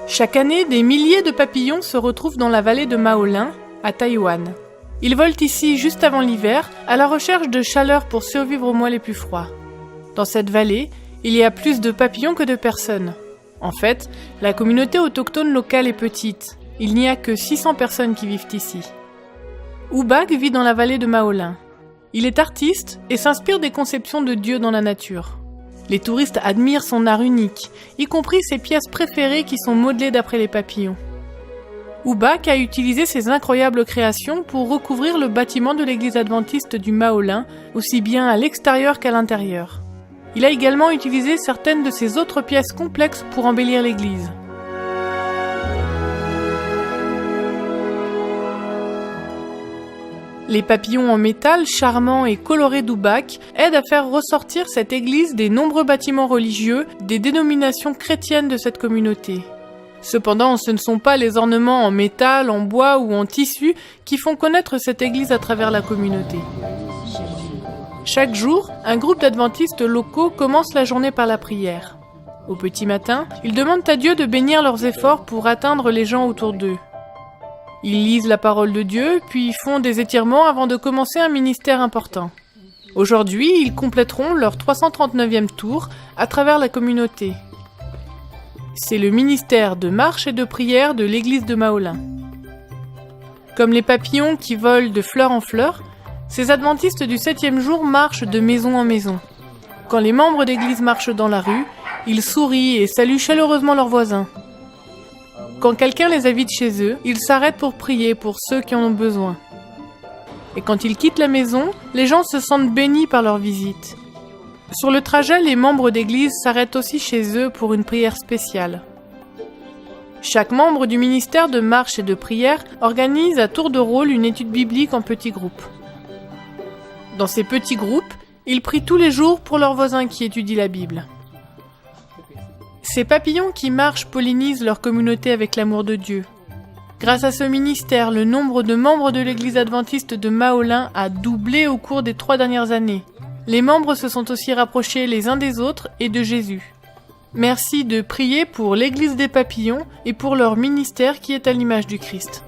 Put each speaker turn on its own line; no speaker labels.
Chaque année, des milliers de papillons se retrouvent dans la vallée de Maolin, à Taïwan. Ils volent ici juste avant l'hiver, à la recherche de chaleur pour survivre aux mois les plus froids. Dans cette vallée, il y a plus de papillons que de personnes. En fait, la communauté autochtone locale est petite. Il n'y a que 600 personnes qui vivent ici. Oubak vit dans la vallée de Maolin. Il est artiste et s'inspire des conceptions de Dieu dans la nature. Les touristes admirent son art unique, y compris ses pièces préférées qui sont modelées d'après les papillons. Oubak a utilisé ses incroyables créations pour recouvrir le bâtiment de l'église adventiste du Maolin, aussi bien à l'extérieur qu'à l'intérieur. Il a également utilisé certaines de ses autres pièces complexes pour embellir l'église. Les papillons en métal charmants et colorés d'Oubak aident à faire ressortir cette église des nombreux bâtiments religieux des dénominations chrétiennes de cette communauté. Cependant, ce ne sont pas les ornements en métal, en bois ou en tissu qui font connaître cette église à travers la communauté. Chaque jour, un groupe d'adventistes locaux commence la journée par la prière. Au petit matin, ils demandent à Dieu de bénir leurs efforts pour atteindre les gens autour d'eux. Ils lisent la parole de Dieu, puis font des étirements avant de commencer un ministère important. Aujourd'hui, ils compléteront leur 339e tour à travers la communauté. C'est le ministère de marche et de prière de l'église de Maolin. Comme les papillons qui volent de fleur en fleur, ces adventistes du 7e jour marchent de maison en maison. Quand les membres d'église marchent dans la rue, ils sourient et saluent chaleureusement leurs voisins. Quand quelqu'un les invite chez eux, ils s'arrêtent pour prier pour ceux qui en ont besoin. Et quand ils quittent la maison, les gens se sentent bénis par leur visite. Sur le trajet, les membres d'église s'arrêtent aussi chez eux pour une prière spéciale. Chaque membre du ministère de marche et de prière organise à tour de rôle une étude biblique en petits groupes. Dans ces petits groupes, ils prient tous les jours pour leurs voisins qui étudient la Bible. Ces papillons qui marchent pollinisent leur communauté avec l'amour de Dieu. Grâce à ce ministère, le nombre de membres de l'église adventiste de Maolin a doublé au cours des 3 dernières années. Les membres se sont aussi rapprochés les uns des autres et de Jésus. Merci de prier pour l'église des papillons et pour leur ministère qui est à l'image du Christ.